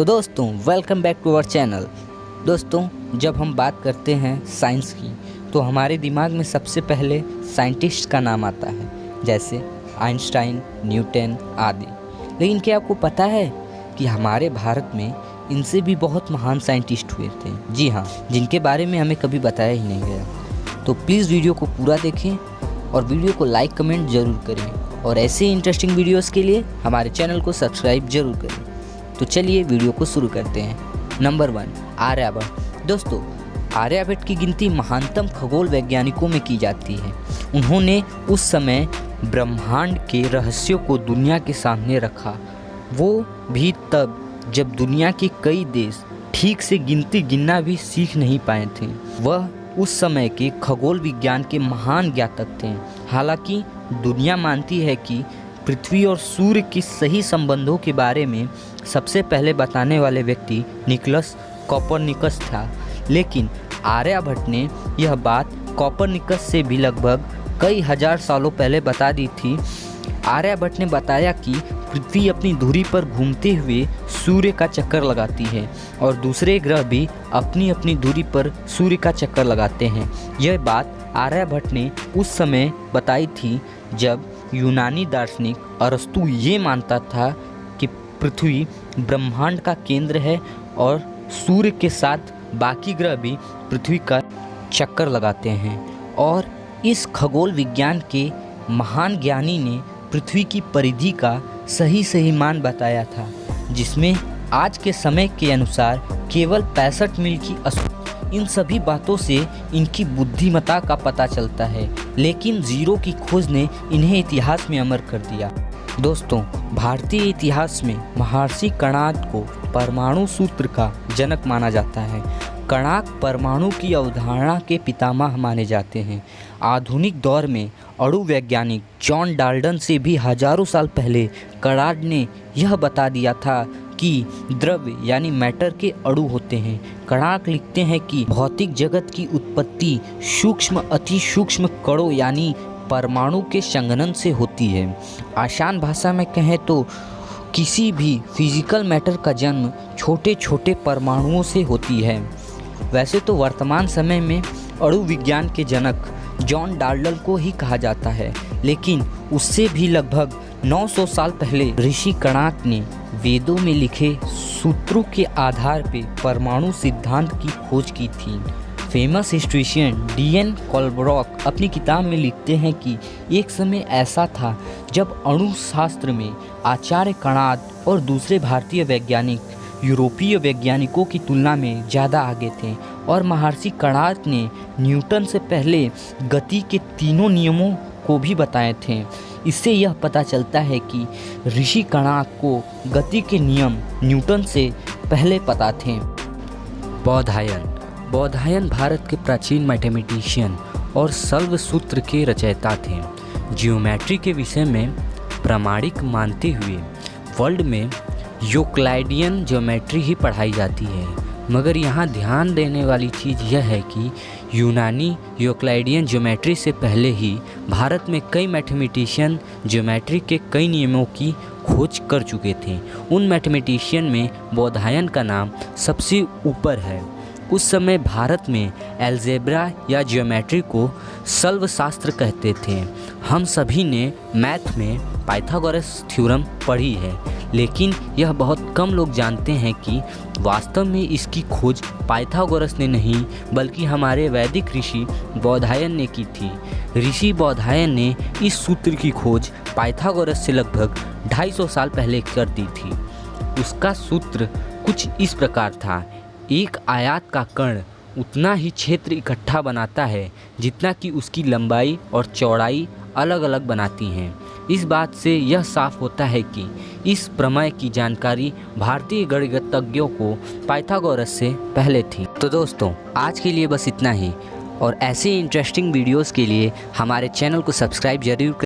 तो दोस्तों welcome back to our channel. दोस्तों जब हम बात करते हैं साइंस की तो हमारे दिमाग में सबसे पहले साइंटिस्ट का नाम आता है, जैसे आइंस्टाइन, न्यूटन आदि। लेकिन क्या आपको पता है कि हमारे भारत में इनसे भी बहुत महान साइंटिस्ट हुए थे। जी हाँ, जिनके बारे में हमें कभी बताया ही नहीं गया। तो प्लीज़ वीडियो को पूरा देखें और वीडियो को लाइक कमेंट ज़रूर करें, और ऐसे ही इंटरेस्टिंग वीडियोस के लिए हमारे चैनल को सब्सक्राइब जरूर करें। तो चलिए वीडियो को शुरू करते हैं। नंबर 1, आर्यभट्ट। दोस्तों आर्यभट्ट की गिनती महानतम खगोल वैज्ञानिकों में की जाती है। उन्होंने उस समय ब्रह्मांड के रहस्यों को दुनिया के सामने रखा, वो भी तब जब दुनिया के कई देश ठीक से गिनती गिनना भी सीख नहीं पाए थे। वह उस समय के खगोल विज्ञान के महान ज्ञातक थे। हालांकि दुनिया मानती है कि पृथ्वी और सूर्य के सही संबंधों के बारे में सबसे पहले बताने वाले व्यक्ति निकोलस कोपरनिकस था, लेकिन आर्यभट्ट ने यह बात कोपरनिकस से भी लगभग कई हजार सालों पहले बता दी थी। आर्यभट्ट ने बताया कि पृथ्वी अपनी धुरी पर घूमते हुए सूर्य का चक्कर लगाती है और दूसरे ग्रह भी अपनी अपनी धुरी पर सूर्य का चक्कर लगाते हैं। यह बात आर्यभट्ट ने उस समय बताई थी जब यूनानी दार्शनिक अरस्तु ये मानता था कि पृथ्वी ब्रह्मांड का केंद्र है और सूर्य के साथ बाकी ग्रह भी पृथ्वी का चक्कर लगाते हैं। और इस खगोल विज्ञान के महान ज्ञानी ने पृथ्वी की परिधि का सही मान बताया था, जिसमें आज के समय के अनुसार केवल 65 मील की इन सभी बातों से इनकी बुद्धिमत्ता का पता चलता है, लेकिन जीरो की खोज ने इन्हें इतिहास में अमर कर दिया। दोस्तों भारतीय इतिहास में महर्षि कणाद को परमाणु सूत्र का जनक माना जाता है। कणाद परमाणु की अवधारणा के पितामह माने जाते हैं। आधुनिक दौर में अणु वैज्ञानिक जॉन डाल्टन से भी हजारों साल पहले कणाद ने यह बता दिया था कि द्रव्य यानी मैटर के अणु होते हैं। कणाद लिखते हैं कि भौतिक जगत की उत्पत्ति सूक्ष्म अति सूक्ष्म कणों यानी परमाणु के संघनन से होती है। आसान भाषा में कहें तो किसी भी फिजिकल मैटर का जन्म छोटे छोटे परमाणुओं से होती है। वैसे तो वर्तमान समय में अणु विज्ञान के जनक जॉन डाल्टन को ही कहा जाता है, लेकिन उससे भी लगभग 900 साल पहले ऋषि कणाद ने वेदों में लिखे सूत्रों के आधार पर परमाणु सिद्धांत की खोज की थी। Famous हिस्ट्रिशियन D.N. कोलब्रॉक अपनी किताब में लिखते हैं कि एक समय ऐसा था जब अणु शास्त्र में आचार्य कणाद और दूसरे भारतीय वैज्ञानिक यूरोपीय वैज्ञानिकों की तुलना में ज़्यादा आगे थे, और महर्षि कणाद ने न्यूटन से पहले गति के तीनों नियमों को भी बताए थे। इससे यह पता चलता है कि ऋषि कणाद को गति के नियम न्यूटन से पहले पता थे। बौधायन भारत के प्राचीन मैथमेटिशियन और शल्व सूत्र के रचयिता थे। जियोमेट्री के विषय में प्रामाणिक मानते हुए वर्ल्ड में यूक्लिडियन ज्योमेट्री ही पढ़ाई जाती है। मगर यहाँ ध्यान देने वाली चीज़ यह है कि यूनानी यूक्लिडियन ज्योमेट्री से पहले ही भारत में कई मैथमेटिशियन ज्योमेट्री के कई नियमों की खोज कर चुके थे। उन मैथमेटिशियन में बौधायन का नाम सबसे ऊपर है। उस समय भारत में एल्जेब्रा या ज्योमेट्री को शल्व शास्त्र कहते थे। हम सभी ने मैथ में पाइथागोरस थ्योरम पढ़ी है, लेकिन यह बहुत कम लोग जानते हैं कि वास्तव में इसकी खोज पाइथागोरस ने नहीं बल्कि हमारे वैदिक ऋषि बौधायन ने की थी। ऋषि बौधायन ने इस सूत्र की खोज पाइथागोरस से लगभग 250 साल पहले कर दी थी। उसका सूत्र कुछ इस प्रकार था: एक आयत का कण उतना ही क्षेत्र इकट्ठा बनाता है जितना कि उसकी लंबाई और चौड़ाई अलग अलग बनाती हैं। इस बात से यह साफ होता है कि इस प्रमेय की जानकारी भारतीय गणितज्ञों को पाइथागोरस से पहले थी। तो दोस्तों आज के लिए बस इतना ही, और ऐसे इंटरेस्टिंग वीडियोस के लिए हमारे चैनल को सब्सक्राइब जरूर करें।